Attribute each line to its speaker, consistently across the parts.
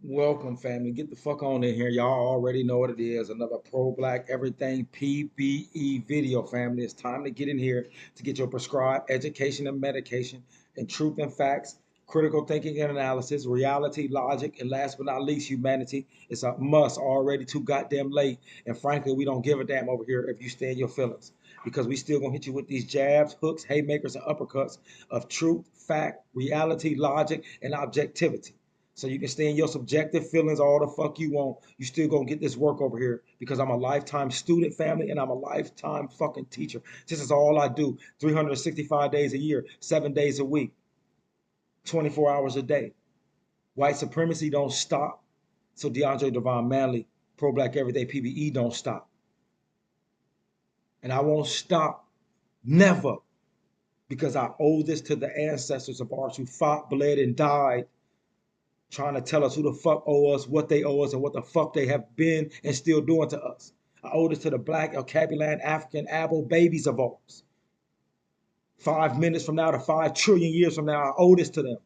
Speaker 1: Welcome, family. Get the fuck on in here. Y'all already know what it is. Another pro-black everything P.B.E video, family. It's time to get in here to get your prescribed education and medication and truth and facts, critical thinking and analysis, reality, logic, and last but not least, humanity. It's a must already too goddamn late. And frankly, we don't give a damn over here if you stay in your feelings because we still gonna hit you with these jabs, hooks, haymakers, and uppercuts of truth, fact, reality, logic, and objectivity. So you can stay in your subjective feelings all the fuck you want. You still gonna get this work over here because I'm a lifetime student, family, and I'm a lifetime fucking teacher. This is all I do 365 days a year, 7 days a week, 24 hours a day. White supremacy don't stop. So DeAndre Devon Manley, pro black everyday PBE don't stop. And I won't stop never because I owe this to the ancestors of ours who fought, bled, and died trying to tell us who the fuck owe us, what they owe us, and what the fuck they have been and still doing to us. I owe this to the black El Capulan African Abo babies of ours. 5 minutes from now to 5 trillion years from now, I owe this to them.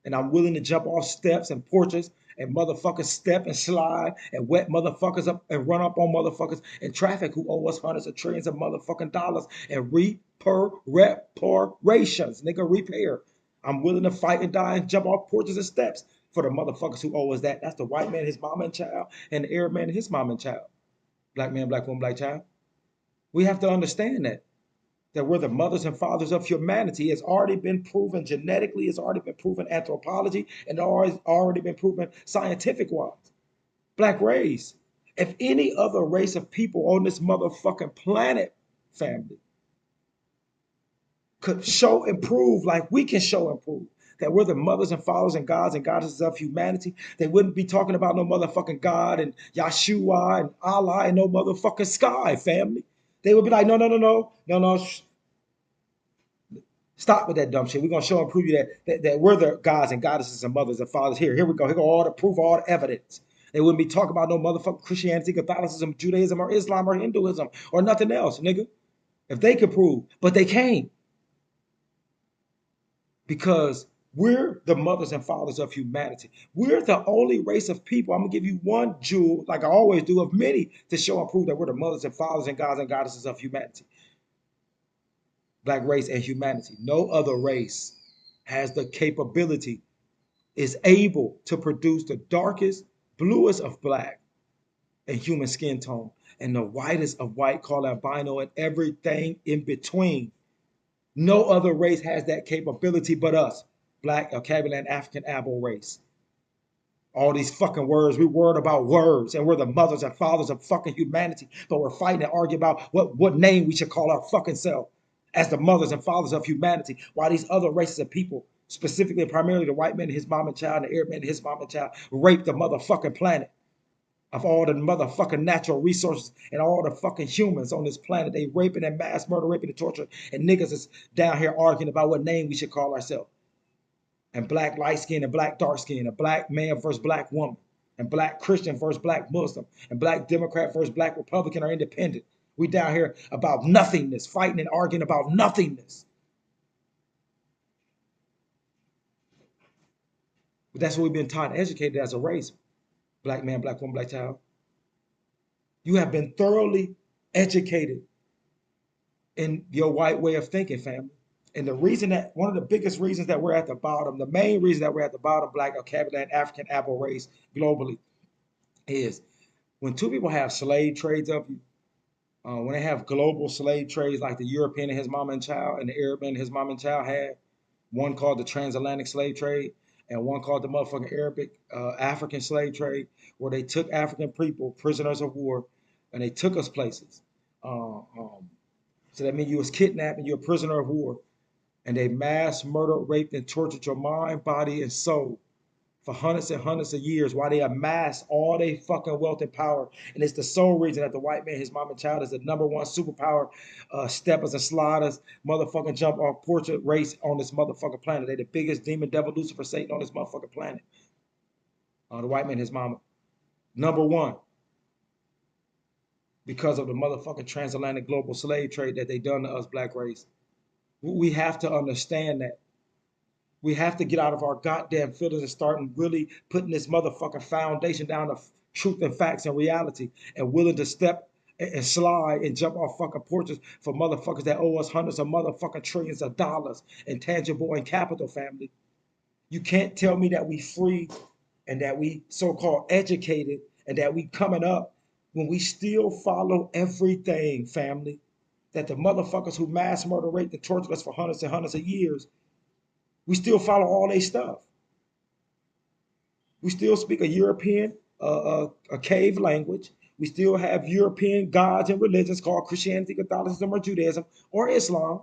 Speaker 1: And I'm willing to jump off steps and porches and motherfuckers step and slide and wet motherfuckers up and run up on motherfuckers in traffic who owe us hundreds of trillions of motherfucking dollars and reparations, nigga, repair. I'm willing to fight and die and jump off porches and steps for the motherfuckers who owe us that. That's the white man, his mama and child, and the Arab man, his mama and child. Black man, black woman, black child. We have to understand that we're the mothers and fathers of humanity. It's already been proven genetically, it's already been proven anthropology, and already been proven scientific wise. Black race. If any other race of people on this motherfucking planet, family, could show and prove like we can show and prove that we're the mothers and fathers and gods and goddesses of humanity, they wouldn't be talking about no motherfucking God and Yahshua and Allah and no motherfucking sky, family. They would be like, no, no, no, no, no, no. Stop with that dumb shit. We're gonna show and prove you that we're the gods and goddesses and mothers and fathers. Here we go. Here go all the proof, all the evidence. They wouldn't be talking about no motherfucking Christianity, Catholicism, Judaism, or Islam, or Hinduism, or nothing else, nigga. If they could prove, but they can't because we're the mothers and fathers of humanity. We're the only race of people. I'm gonna give you one jewel, like I always do, of many to show and prove that we're the mothers and fathers and gods and goddesses of humanity. Black race and humanity. No other race has the capability, is able to produce the darkest, bluest of black and human skin tone and the whitest of white, called albino, and everything in between. No other race has that capability but us, black, Cabulan, African, Abo race. All these fucking words, we worried about words, and we're the mothers and fathers of fucking humanity, but we're fighting and arguing about what name we should call our fucking self as the mothers and fathers of humanity, while these other races of people, specifically primarily the white man and his mom and child, and the Arab man and his mom and child, rape the motherfucking planet of all the motherfucking natural resources and all the fucking humans on this planet. They raping and mass murder, raping and torture, and niggas is down here arguing about what name we should call ourselves. And black light skin and black dark skin, a black man versus black woman, and black Christian versus black Muslim, and black Democrat versus black Republican or independent. We down here about nothingness, fighting and arguing about nothingness. But that's what we've been taught and educated as a race. Black man, black woman, black child. You have been thoroughly educated in your white way of thinking, family. And the reason that one of the biggest reasons that we're at the bottom, the main reason that we're at the bottom, black or Capulan, African, Abo race globally, is when two people have slave trades of you, when they have global slave trades like the European and his mom and child and the Arab and his mom and child had, one called the transatlantic slave trade and one called the motherfucking Arabic African slave trade, where they took African people, prisoners of war, and they took us places. Uh, um, so that means you was kidnapped and you're a prisoner of war, and they mass murdered, raped, and tortured your mind, body, and soul for hundreds and hundreds of years while they amass all their fucking wealth and power. And it's the sole reason that the white man, his mom and child, is the number one superpower, steppers and sliders, motherfucking jump off portrait race on this motherfucking planet. They the biggest demon, devil, Lucifer, Satan on this motherfucking planet. The white man, his mama. Number one, because of the motherfucking transatlantic global slave trade that they done to us, black race. We have to understand that We have to get out of our goddamn feelings and start really putting this motherfucking foundation down of truth and facts and reality, and willing to step and slide and jump off fucking porches for motherfuckers that owe us hundreds of motherfucking trillions of dollars in tangible and capital, family. You can't tell me that we free and that we so-called educated and that we coming up when we still follow everything, family. That the motherfuckers who mass murder, raped, and tortured us for hundreds and hundreds of years, we still follow all their stuff. We still speak a European, a cave language. We still have European gods and religions called Christianity, Catholicism, or Judaism, or Islam.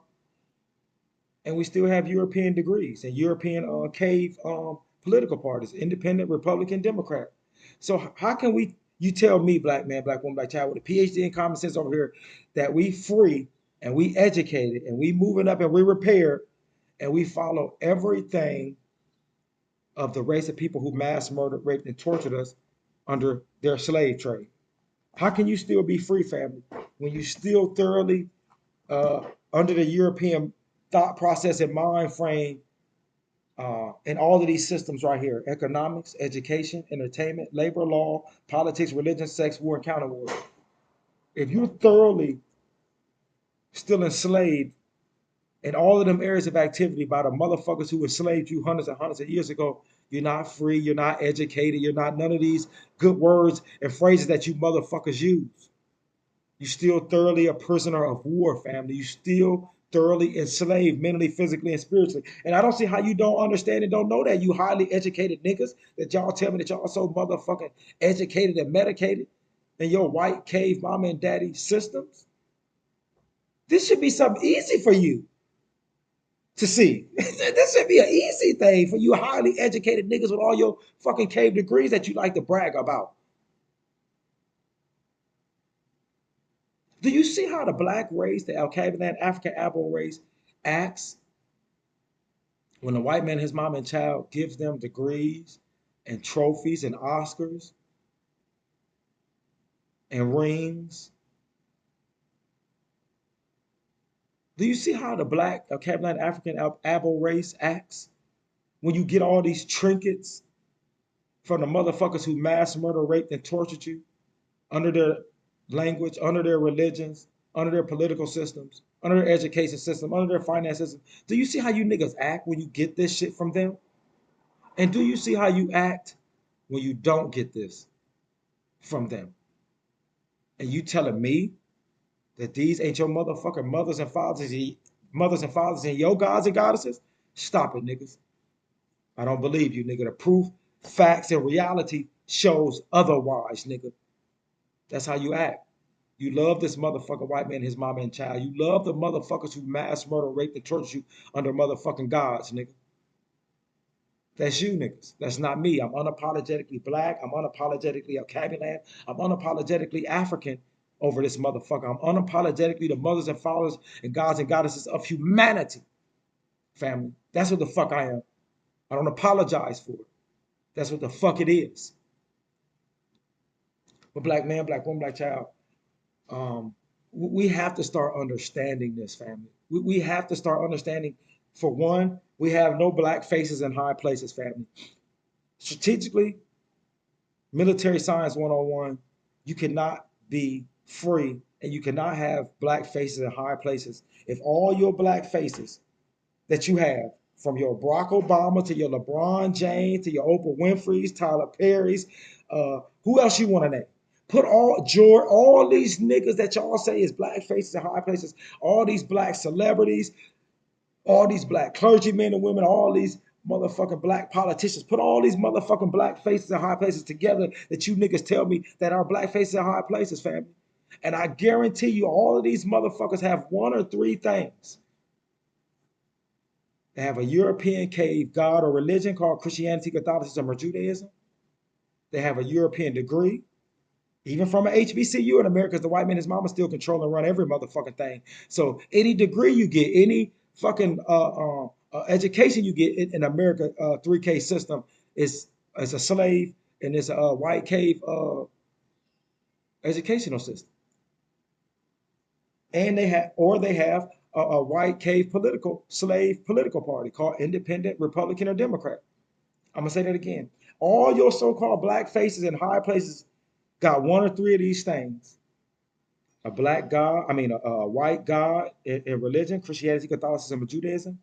Speaker 1: And we still have European degrees and European cave political parties, independent, Republican, Democrat. So how can we, you tell me, black man, black woman, black child, with a PhD in common sense over here, that we free and we educated and we moving up and we repaired and we follow everything of the race of people who mass murdered, raped, and tortured us under their slave trade? How can you still be free, family, when you still thoroughly under the European thought process and mind frame in all of these systems right here: economics, education, entertainment, labor law, politics, religion, sex, war, and counter war? If you're thoroughly still enslaved in all of them areas of activity by the motherfuckers who enslaved you hundreds and hundreds of years ago, you're not free, you're not educated, you're not none of these good words and phrases that you motherfuckers use. You still thoroughly a prisoner of war, family. You still thoroughly enslaved mentally, physically, and spiritually. And I don't see how you don't understand and don't know that, you highly educated niggas, that y'all tell me that y'all so motherfucking educated and medicated in your white cave mama and daddy systems. This should be something easy for you to see. This should be an easy thing for you highly educated niggas with all your fucking cave degrees that you like to brag about. Do you see how the black race, the Al-Qaeda African Abo race, acts when the white man and his mom and child gives them degrees and trophies and Oscars and rings? Do you see how the black Al-Qaeda African Abo race acts when you get all these trinkets from the motherfuckers who mass murder, raped, and tortured you under their language, under their religions, under their political systems, under their education system, under their finance system? Do you see how you niggas act when you get this shit from them? And do you see how you act when you don't get this from them? And you telling me that these ain't your motherfucking mothers and fathers and your gods and goddesses? Stop it, niggas. I don't believe you, nigga. The proof, facts, and reality shows otherwise, nigga. That's how you act. You love this motherfucking white man, his mama, and child. You love the motherfuckers who mass murder, rape, and torture you under motherfucking gods, nigga. That's you niggas. That's not me. I'm unapologetically black. I'm unapologetically a Cabulan. I'm unapologetically African over this motherfucker. I'm unapologetically the mothers and fathers and gods and goddesses of humanity, family. That's what the fuck I am. I don't apologize for it. That's what the fuck it is. But black man, black woman, black child, we have to start understanding this, family. We have to start understanding, for one, we have no black faces in high places, family. Strategically, military science 101, you cannot be free and you cannot have black faces in high places if all your black faces that you have, from your Barack Obama to your LeBron James to your Oprah Winfrey's, Tyler Perry's, who else you want to name? Put all these niggas that y'all say is black faces in high places, all these black celebrities, all these black clergymen and women, all these motherfucking black politicians, put all these motherfucking black faces in high places together that you niggas tell me that are black faces in high places, family. And I guarantee you all of these motherfuckers have one or three things. They have a European cave god or religion called Christianity, Catholicism, or Judaism. They have a European degree, even from an HBCU in America, because the white man and his mama still control and run every motherfucking thing. So any degree you get, any fucking education you get in America, 3K system is a slave and it's a white cave educational system. And they have a white cave political slave political party called Independent, Republican, or Democrat. I'm gonna say that again. All your so-called black faces in high places got one or three of these things: a black God, a white God in religion, Christianity, Catholicism, or Judaism,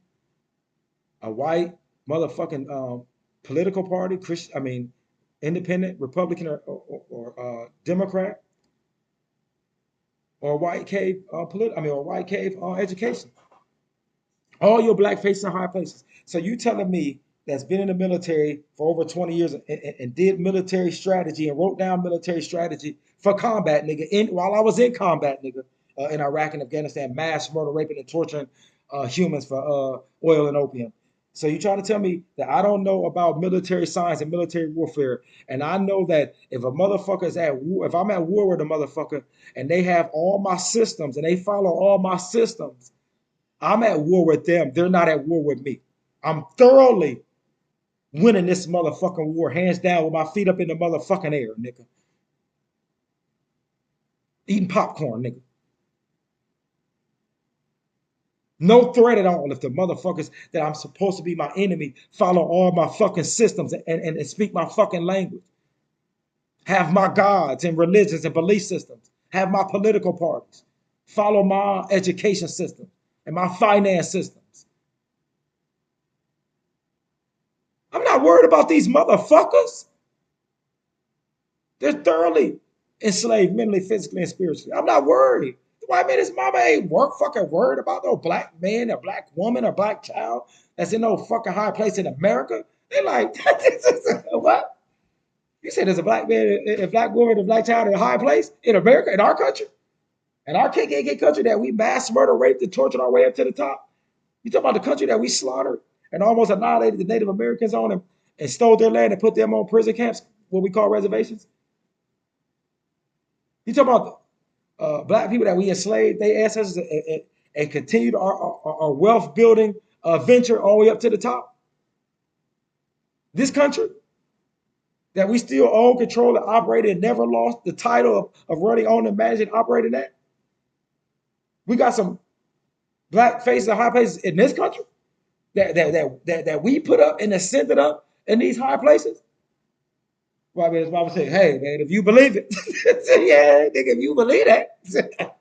Speaker 1: a white motherfucking political party, independent, Republican, or Democrat, or white cave or white cave education. All your black faces in high places. So you telling me that's been in the military for over 20 years and did military strategy and wrote down military strategy for combat, nigga, while I was in combat, nigga, in Iraq and Afghanistan, mass murder, raping, and torturing humans for oil and opium. So you trying to tell me that I don't know about military science and military warfare, and I know that if a motherfucker is at war, if I'm at war with a motherfucker and they have all my systems and they follow all my systems, I'm at war with them. They're not at war with me. I'm thoroughly winning this motherfucking war, hands down, with my feet up in the motherfucking air, nigga. Eating popcorn, nigga. No threat at all if the motherfuckers that I'm supposed to be my enemy follow all my fucking systems and speak my fucking language. Have my gods and religions and belief systems. Have my political parties. Follow my education system and my finance systems. I'm not worried about these motherfuckers. They're thoroughly enslaved mentally, physically, and spiritually. I'm not worried. The white man, his mama ain't fucking worried about no black man, a black woman, a black child that's in no fucking high place in America. They like, what? You said there's a black man, a black woman, a black child in a high place in America, in our country, in our KKK country that we mass murder, raped, and tortured our way up to the top. You talk about the country that we slaughtered and almost annihilated the Native Americans on and stole their land and put them on prison camps, what we call reservations. You talk about black people that we enslaved, their ancestors, and continued our wealth building venture all the way up to the top. This country that we still own, control, and operate and never lost the title of running, own, and managing, operating that. We got some black faces and high places in this country that we put up and ascended up in these high places. Well, I mean, his mama said, hey, man, if you believe it, yeah, nigga, if you believe that,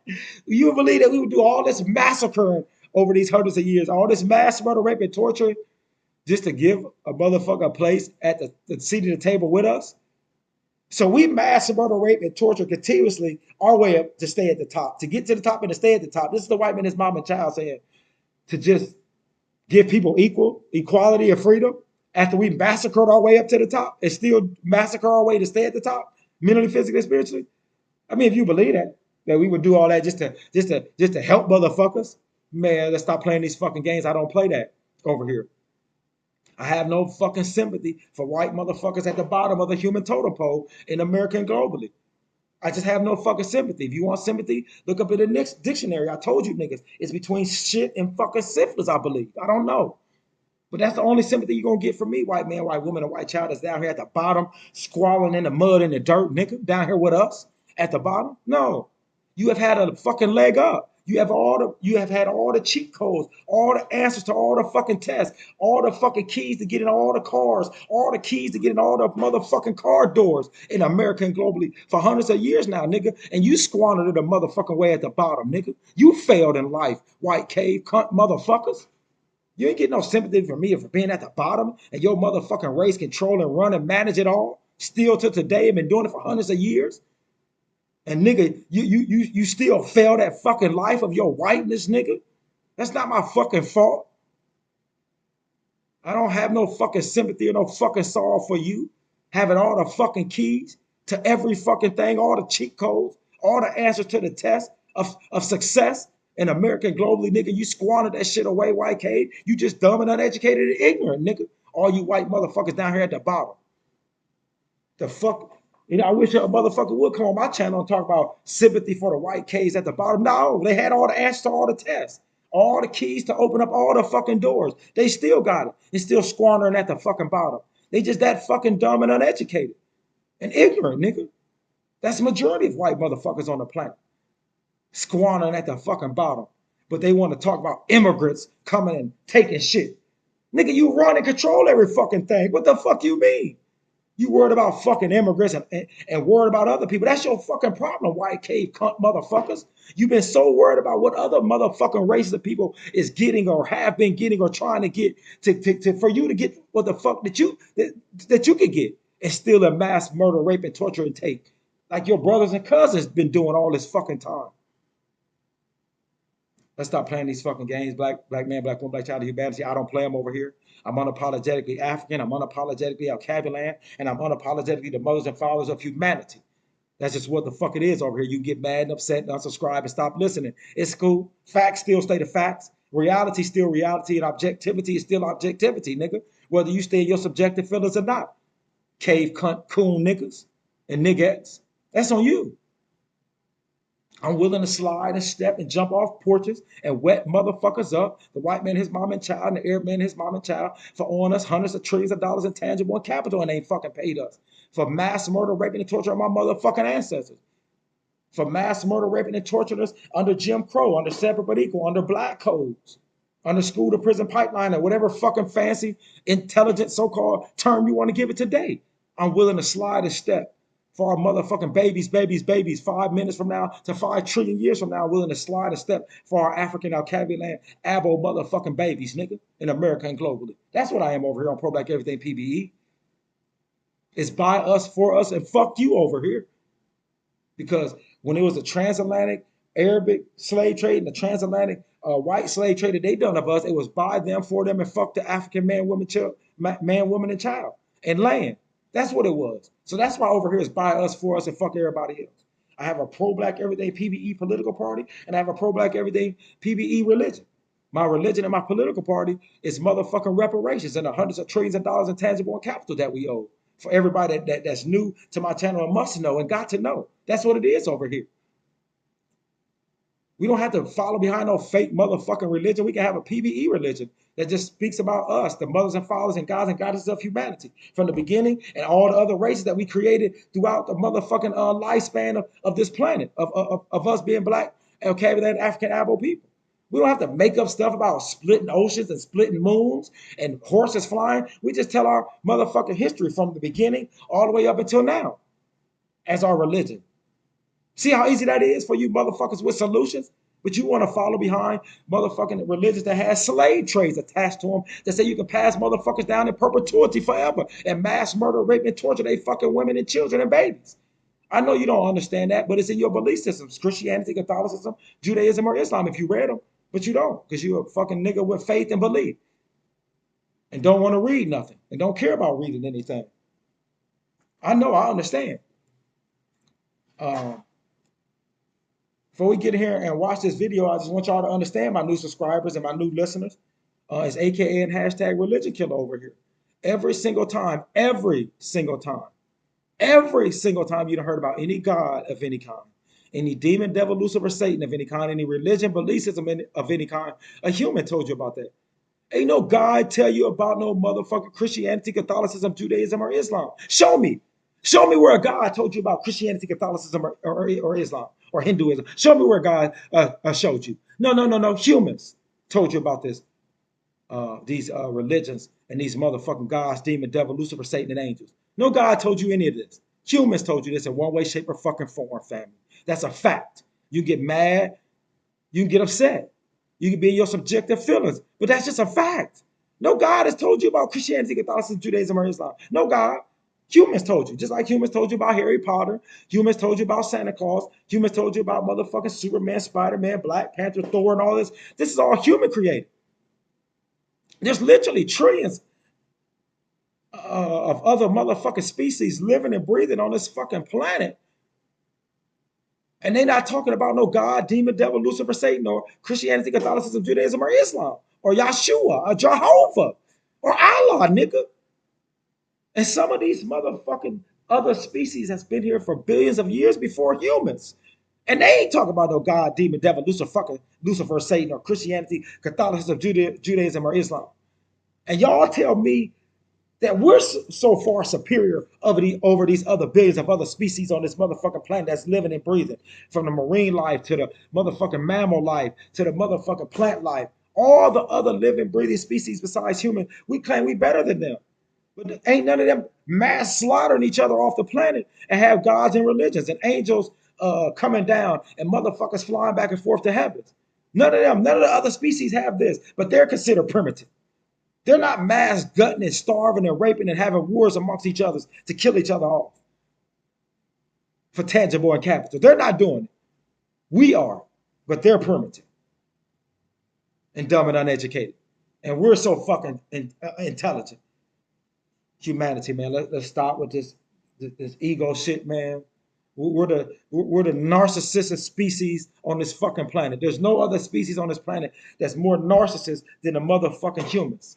Speaker 1: you believe that we would do all this massacring over these hundreds of years, all this mass murder, rape, and torture just to give a motherfucker a place at the seat of the table with us? So we mass murder, rape, and torture continuously our way up to stay at the top, to get to the top and to stay at the top. This is the white man, his mom and child saying to just give people equality, and freedom after we massacred our way up to the top and still massacre our way to stay at the top, mentally, physically, spiritually. I mean, if you believe that we would do all that just to help motherfuckers, man, let's stop playing these fucking games. I don't play that over here. I have no fucking sympathy for white motherfuckers at the bottom of the human totem pole in America and globally. I just have no fucking sympathy. If you want sympathy, look up in the next dictionary. I told you niggas, it's between shit and fucking syphilis, I believe. I don't know. But that's the only sympathy you're gonna get from me, white man, white woman, and white child that's down here at the bottom, squalling in the mud and the dirt, nigga, down here with us at the bottom. No. You have had a fucking leg up. You have had all the cheat codes, all the answers to all the fucking tests, all the fucking keys to get in all the cars, all the keys to get in all the motherfucking car doors in America and globally for hundreds of years now, nigga. And you squandered it a motherfucking way at the bottom, nigga. You failed in life, white cave cunt motherfuckers. You ain't getting no sympathy from me for being at the bottom and your motherfucking race control and run and manage it all. Still to today and been doing it for hundreds of years. And nigga, you still fail that fucking life of your whiteness, nigga. That's not my fucking fault. I don't have no fucking sympathy or no fucking sorrow for you. Having all the fucking keys to every fucking thing, all the cheat codes, all the answers to the test of success in America and globally, nigga. You squandered that shit away, white cave. You just dumb and uneducated and ignorant, nigga. All you white motherfuckers down here at the bottom. The fuck? You know, I wish a motherfucker would come on my channel and talk about sympathy for the white caves at the bottom. No, they had all the answers to all the tests, all the keys to open up all the fucking doors. They still got it. It's still squandering at the fucking bottom. They just that fucking dumb and uneducated and ignorant, nigga. That's the majority of white motherfuckers on the planet. Squandering at the fucking bottom. but they want to talk about immigrants coming and taking shit. Nigga, you run and control every fucking thing. What the fuck you mean? You worried about fucking immigrants and worried about other people. That's your fucking problem, white cave cunt motherfuckers. You've been so worried about what other motherfucking races of people is getting or have been getting or trying to get for you to get what the fuck that you could get and still a mass murder, rape, and torture and take. Like your brothers and cousins been doing all this fucking time. Let's stop playing these fucking games. Black man, black woman, black child of humanity. I don't play them over here. I'm unapologetically African. I'm unapologetically Alcabulan, and I'm unapologetically the mothers and fathers of humanity. That's just what the fuck it is over here. You can get mad and upset and unsubscribe and stop listening. It's cool. Facts still stay the facts. Reality still reality, and objectivity is still objectivity, nigga. Whether you stay in your subjective feelings or not. Cave cunt coon niggas and niggettes. That's on you. I'm willing to slide and step and jump off porches and wet motherfuckers up. The white man, his mom and child, and the Arab man, his mom and child, for owing us hundreds of trillions of dollars in tangible and capital and ain't fucking paid us. For mass murder, raping, and torture of my motherfucking ancestors. For mass murder, raping, and torturing us under Jim Crow, under separate but equal, under black codes, under school to prison pipeline, or whatever fucking fancy, intelligent so-called term you want to give it today. I'm willing to slide and step for our motherfucking babies, 5 minutes from now to 5 trillion years from now, willing to slide and step for our African Alcabulan abo motherfucking babies, nigga, in America and globally. That's what I am over here on Pro Black Everything P.B.E. It's by us, for us, and fuck you over here. Because when it was the transatlantic Arabic slave trade and the transatlantic white slave trade that they done of us, it was by them, for them, and fuck the African man, woman, and child and land. That's what it was. So that's why over here is by us, for us, and fuck everybody else. I have a pro-black everything P.B.E. political party, and I have a pro-black everything P.B.E. religion. My religion and my political party is motherfucking reparations and the hundreds of trillions of dollars in tangible and capital that we owe. For everybody that's new to my channel and must know and got to know. That's what it is over here. We don't have to follow behind no fake motherfucking religion. We can have a P.B.E. religion that just speaks about us, the mothers and fathers and gods and goddesses of humanity from the beginning, and all the other races that we created throughout the motherfucking lifespan of this planet, of us being black, okay, and African Abo people. We don't have to make up stuff about splitting oceans and splitting moons and horses flying. We just tell our motherfucking history from the beginning all the way up until now as our religion. See how easy that is for you motherfuckers with solutions? But you want to follow behind motherfucking religions that has slave trades attached to them that say you can pass motherfuckers down in perpetuity forever and mass murder, rape, and torture they fucking women and children and babies. I know you don't understand that, but it's in your belief systems. Christianity, Catholicism, Judaism, or Islam if you read them. But you don't, because you're a fucking nigga with faith and belief. And don't want to read nothing. And don't care about reading anything. I know, I understand. Before we get here and watch this video, I just want y'all to understand, my new subscribers and my new listeners, it's AKA and hashtag religion killer over here. Every single time you done heard about any god of any kind, any demon, devil, Lucifer, Satan of any kind, any religion, belief system of any kind, a human told you about that. Ain't no God tell you about no motherfucking Christianity, Catholicism, Judaism, or Islam. Show me. Show me where a God told you about Christianity, Catholicism, or Islam, or Hinduism. Show me where God showed you. No. Humans told you about this. These religions and these motherfucking gods, demon, devil, Lucifer, Satan, and angels. No God told you any of this. Humans told you this in one way, shape, or fucking form, family. That's a fact. You get mad. You can get upset. You can be in your subjective feelings, but that's just a fact. No God has told you about Christianity, Catholicism, Judaism, or Islam. No God. Humans told you, just like humans told you about Harry Potter. Humans told you about Santa Claus. Humans told you about motherfucking Superman, Spider-Man, Black Panther, Thor, and all this. This is all human created. There's literally trillions of other motherfucking species living and breathing on this fucking planet. And they're not talking about no God, demon, devil, Lucifer, Satan, or Christianity, Catholicism, Judaism, or Islam, or Yahshua, or Jehovah, or Allah, nigga. And some of these motherfucking other species has been here for billions of years before humans. And they ain't talking about no God, demon, devil, Lucifer, Satan, or Christianity, Catholicism, Judaism, or Islam. And y'all tell me that we're so far superior over these other billions of other species on this motherfucking planet that's living and breathing, from the marine life to the motherfucking mammal life to the motherfucking plant life. All the other living, breathing species besides human, we claim we better than them. But ain't none of them mass slaughtering each other off the planet and have gods and religions and angels coming down and motherfuckers flying back and forth to heavens. None of them, none of the other species have this, but they're considered primitive. They're not mass gutting and starving and raping and having wars amongst each other to kill each other off for tangible and capital. They're not doing it. We are, but they're primitive and dumb and uneducated. And we're so fucking intelligent. Humanity, man. Let's stop with this ego shit, man. We're the narcissistic species on this fucking planet. There's no other species on this planet that's more narcissist than the motherfucking humans.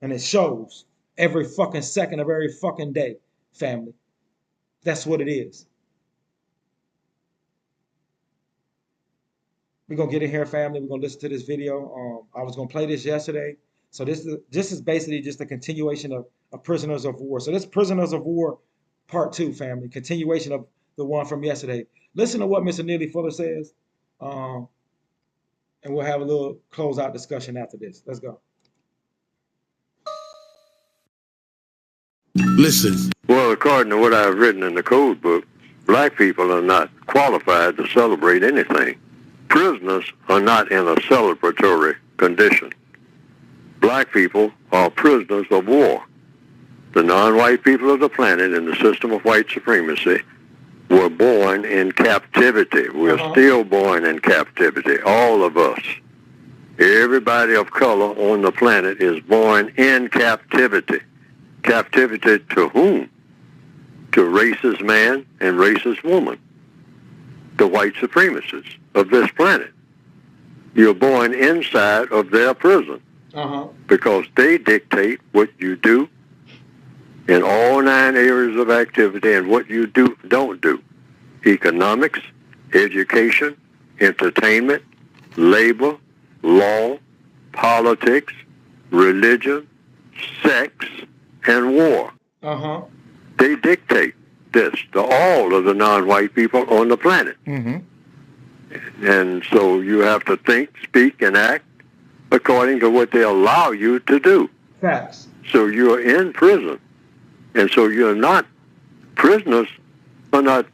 Speaker 1: And it shows every fucking second of every fucking day, family. That's what it is. We're going to get in here, family. We're going to listen to this video. I was going to play this yesterday. So this is basically just a continuation of Prisoners of War. So this Prisoners of War Part 2, family. Continuation of the one from yesterday. Listen to what Mr. Neely Fuller says. And we'll have a little closeout discussion after this. Let's go.
Speaker 2: Listen.
Speaker 3: Well, according to what I've written in the code book, black people are not qualified to celebrate anything. Prisoners are not in a celebratory condition. Black people are prisoners of war. The non-white people of the planet in the system of white supremacy were born in captivity. We're still born in captivity, all of us. Everybody of color on the planet is born in captivity. Captivity to whom? To racist man and racist woman, the white supremacists of this planet. You're born inside of their prison because they dictate what you do in all 9 areas of activity and what you don't do. Economics, education, entertainment, labor, law, politics, religion, sex, and war. They dictate this to all of the non-white people on the planet. And so you have to think, speak, and act according to what they allow you to do.
Speaker 1: Facts.
Speaker 3: So you're in prison. And so you're not, prisoners are not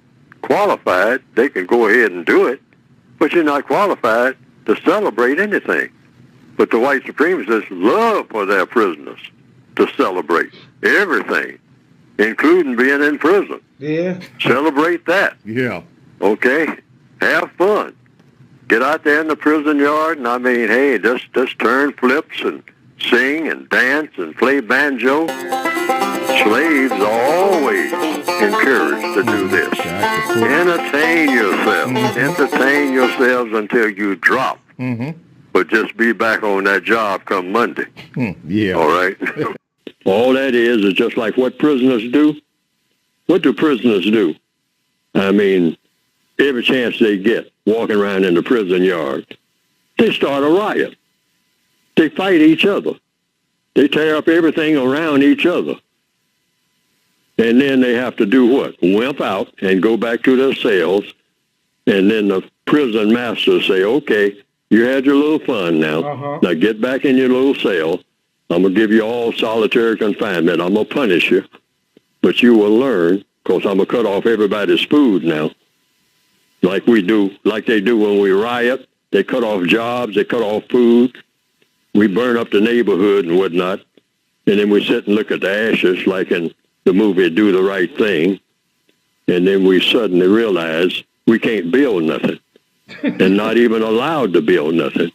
Speaker 3: qualified. They can go ahead and do it, but you're not qualified to celebrate anything. But the white supremacists love for their prisoners to celebrate everything, including being in prison.
Speaker 1: Yeah.
Speaker 3: Celebrate that.
Speaker 2: Yeah.
Speaker 3: Okay? Have fun. Get out there in the prison yard, and I mean, hey, just turn flips and sing and dance and play banjo. Slaves are always encouraged to do this. Entertain yourselves. Entertain yourselves until you drop. But just be back on that job come Monday.
Speaker 2: Yeah.
Speaker 3: All right? All that is just like what prisoners do. What do prisoners do? I mean, every chance they get walking around in the prison yard, they start a riot. They fight each other. They tear up everything around each other. And then they have to do what? Wimp out and go back to their cells. And then the prison masters say, okay, you had your little fun now. Now get back in your little cell. I'm going to give you all solitary confinement. I'm going to punish you. But you will learn, because I'm going to cut off everybody's food now. Like we do, like they do when we riot. They cut off jobs. They cut off food. We burn up the neighborhood and whatnot. And then we sit and look at the ashes like in the movie Do the Right Thing. And then we suddenly realize we can't build nothing. And not even allowed to build nothing.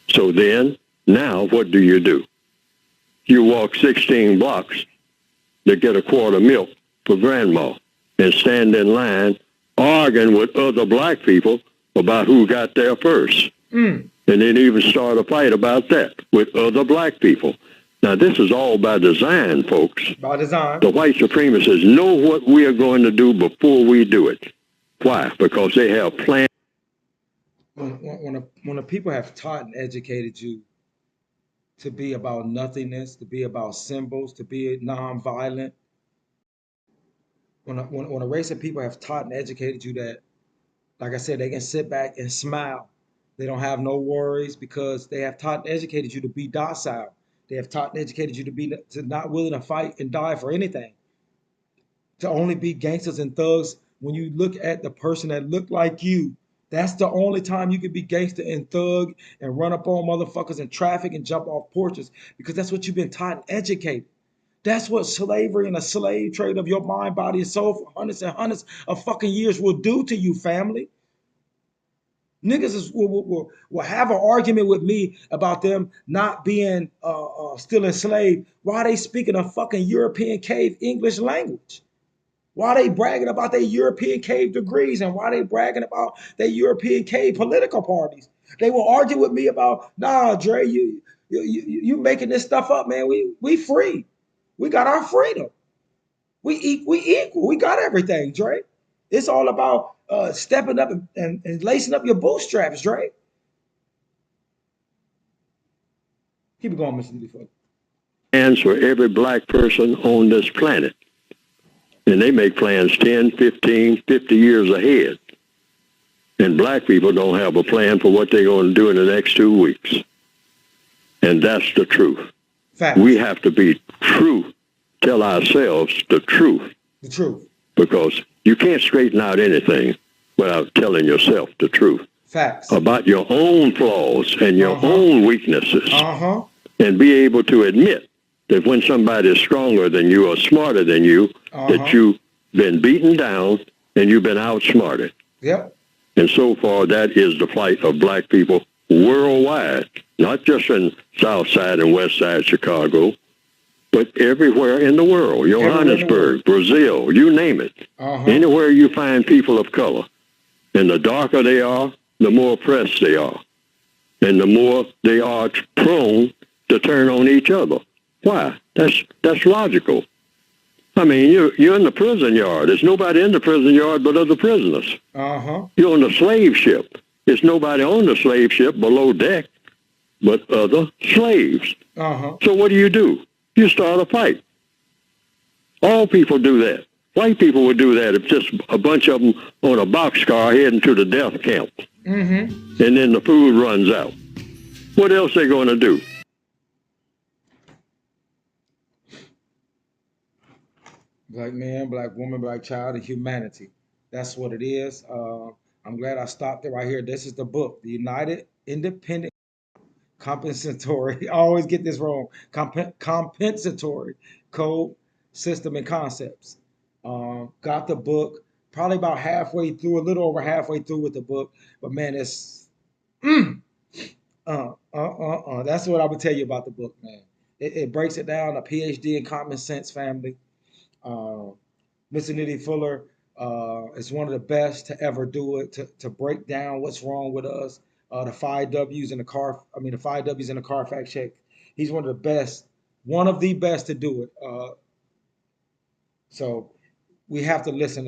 Speaker 3: So then, now what do? You walk 16 blocks to get a quart of milk for grandma and stand in line arguing with other black people about who got there first. And then even start a fight about that with other black people. Now, this is all by design, folks.
Speaker 1: By design.
Speaker 3: The white supremacists know what we are going to do before we do it. Why? Because they have plans.
Speaker 1: When the people have taught and educated you to be about nothingness, to be about symbols, to be non-violent. When a race of people have taught and educated you that, like I said, they can sit back and smile. They don't have no worries because they have taught and educated you to be docile. They have taught and educated you to not willing to fight and die for anything. To only be gangsters and thugs when you look at the person that look like you. That's the only time you can be gangster and thug and run up on motherfuckers in traffic and jump off porches because that's what you've been taught and educated. That's what slavery and a slave trade of your mind, body, and soul for hundreds and hundreds of fucking years will do to you, family. Niggas will have an argument with me about them not being still enslaved while they speaking a fucking European cave English language. Why they bragging about their European cave degrees and why they bragging about their European cave political parties? They will argue with me about, nah, Dre, you making this stuff up, man. We free. We got our freedom. We equal. We got everything, Dre. It's all about stepping up and lacing up your bootstraps, Dre. Keep it going, Mr. Defoe.
Speaker 3: Plans for every black person on this planet. And they make plans 10, 15, 50 years ahead. And black people don't have a plan for what they're going to do in the next 2 weeks. And that's the truth.
Speaker 1: Facts.
Speaker 3: We have to be true, tell ourselves the truth.
Speaker 1: The truth.
Speaker 3: Because you can't straighten out anything without telling yourself the truth.
Speaker 1: Facts.
Speaker 3: About your own flaws and your own weaknesses. And be able to admit that when somebody is stronger than you or smarter than you, that you've been beaten down and you've been outsmarted.
Speaker 1: Yep.
Speaker 3: And so far, that is the plight of black people worldwide, not just in South Side and West Side Chicago, but everywhere in the world. Johannesburg, Brazil, you name it. Anywhere you find people of color. And the darker they are, the more oppressed they are. And the more they are prone to turn on each other. Why? That's logical. I mean, you're in the prison yard. There's nobody in the prison yard but other prisoners. You're on the slave ship. There's nobody on the slave ship below deck but other slaves. So what do? You start a fight. All people do that. White people would do that if just a bunch of them on a boxcar heading to the death camp. And then the food runs out. What else they going to do?
Speaker 1: Black man, black woman, black child, and humanity. That's what it is. I'm glad I stopped it right here. This is the book, The United Independent Compensatory. I always get this wrong. Compensatory Code, System, and Concepts. Got the book probably about halfway through, a little over halfway through with the book. But man, it's that's what I would tell you about the book, man. It breaks it down. A PhD in common sense, family. Mr. Nitty Fuller is one of the best to ever do it, to break down what's wrong with us. The 5 W's in the car, the 5 W's in the car fact check. He's one of the best, one of the best to do it. So we have to listen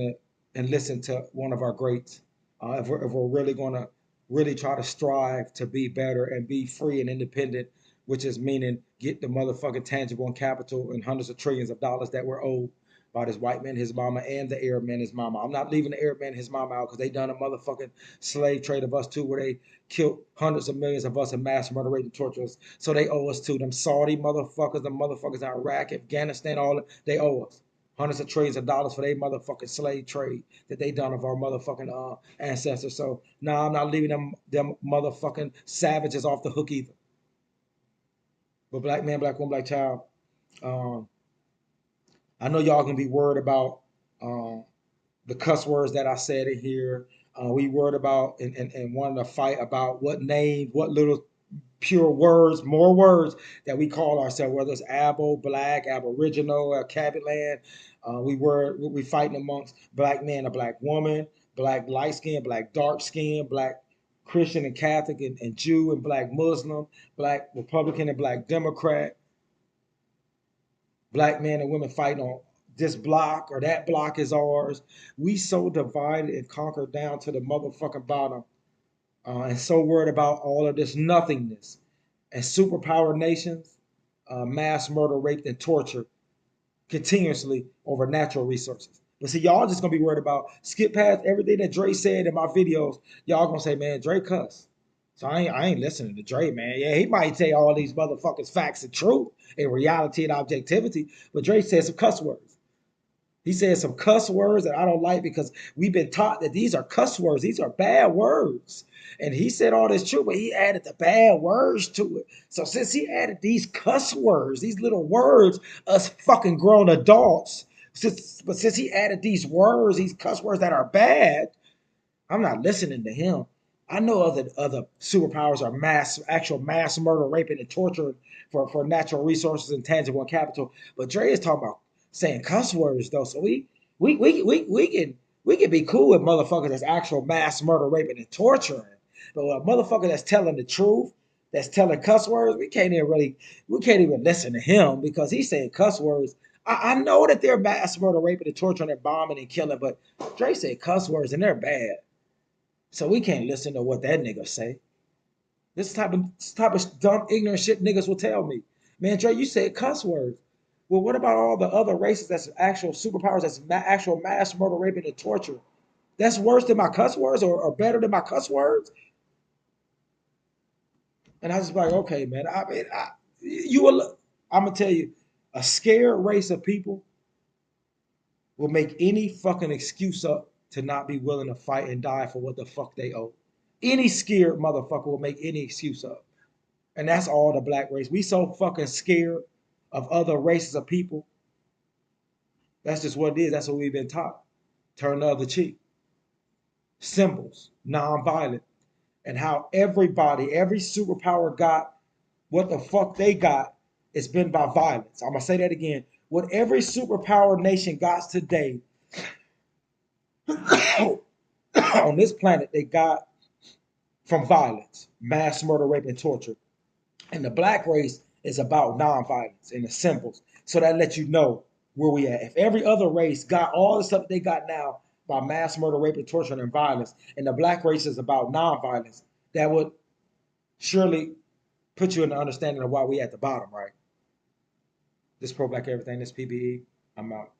Speaker 1: to one of our greats. If we're really going to really try to strive to be better and be free and independent, which is meaning get the motherfucking tangible and capital and hundreds of trillions of dollars that we're owed by this white man, his mama, and the Arab man, his mama. I'm not leaving the Arab man, his mama out because they done a motherfucking slave trade of us too, where they killed hundreds of millions of us and mass murder rate and torture us. So they owe us too. Them Saudi motherfuckers, the motherfuckers in Iraq, Afghanistan, all they owe us hundreds of trillions of dollars for their motherfucking slave trade that they done of our motherfucking ancestors. So nah, I'm not leaving them motherfucking savages off the hook either. But black man, black woman, black child, I know y'all gonna be worried about the cuss words that I said in here. We worried about and wanted to fight about what name, what little pure words, more words that we call ourselves, whether it's Abo, Black, Aboriginal, Cabinet. We fighting amongst black man and black woman, black light skin, black dark skin, black Christian and Catholic and Jew and black Muslim, black Republican and black Democrat, black men and women fighting on this block or that block is ours. We so divided and conquered down to the motherfucking bottom, and so worried about all of this nothingness. and superpower nations mass murder, rape, and torture continuously over natural resources. But see, y'all just gonna be worried about skip past everything that Dre said in my videos. Y'all gonna say, man, Dre cuss. So I ain't listening to Dre, man. Yeah, he might say all these motherfuckers facts and truth and reality and objectivity, but Dre said some cuss words. He said some cuss words that I don't like because we've been taught that these are cuss words. These are bad words. And he said all this true, but he added the bad words to it. So since he added these cuss words, these little words, us fucking grown adults, since he added these words, these cuss words that are bad, I'm not listening to him. I know other superpowers are actual mass murder, raping, and torture for natural resources and tangible and capital. But Dre is talking about saying cuss words though. So we can be cool with motherfuckers that's actual mass murder, raping, and torturing. But a motherfucker that's telling the truth, that's telling cuss words, we can't even listen to him because he's saying cuss words. I know that they're mass murder, raping, and torturing, and bombing and killing, but Dre said cuss words and they're bad. So we can't listen to what that nigga say. This type of dumb, ignorant shit niggas will tell me. Man, Dre, you said cuss words. Well, what about all the other races that's actual superpowers, that's actual mass murder, raping, and torture? That's worse than my cuss words or better than my cuss words? And I was like, okay, man. I mean, I'm gonna tell you, a scared race of people will make any fucking excuse up to not be willing to fight and die for what the fuck they owe. Any scared motherfucker will make any excuse up. And that's all the black race. We so fucking scared of other races of people. That's just what it is. That's what we've been taught. Turn the other cheek. Symbols, nonviolent. And how everybody, every superpower got what the fuck they got, it's been by violence. I'm gonna say that again. What every superpower nation got today on this planet, they got from violence, mass murder, rape, and torture. And the black race is about nonviolence and the symbols. So that lets you know where we at. If every other race got all the stuff they got now by mass murder, rape, and torture and violence, and the black race is about nonviolence, that would surely put you in the understanding of why we at the bottom, right? This pro black everything, this P.B.E. I'm out.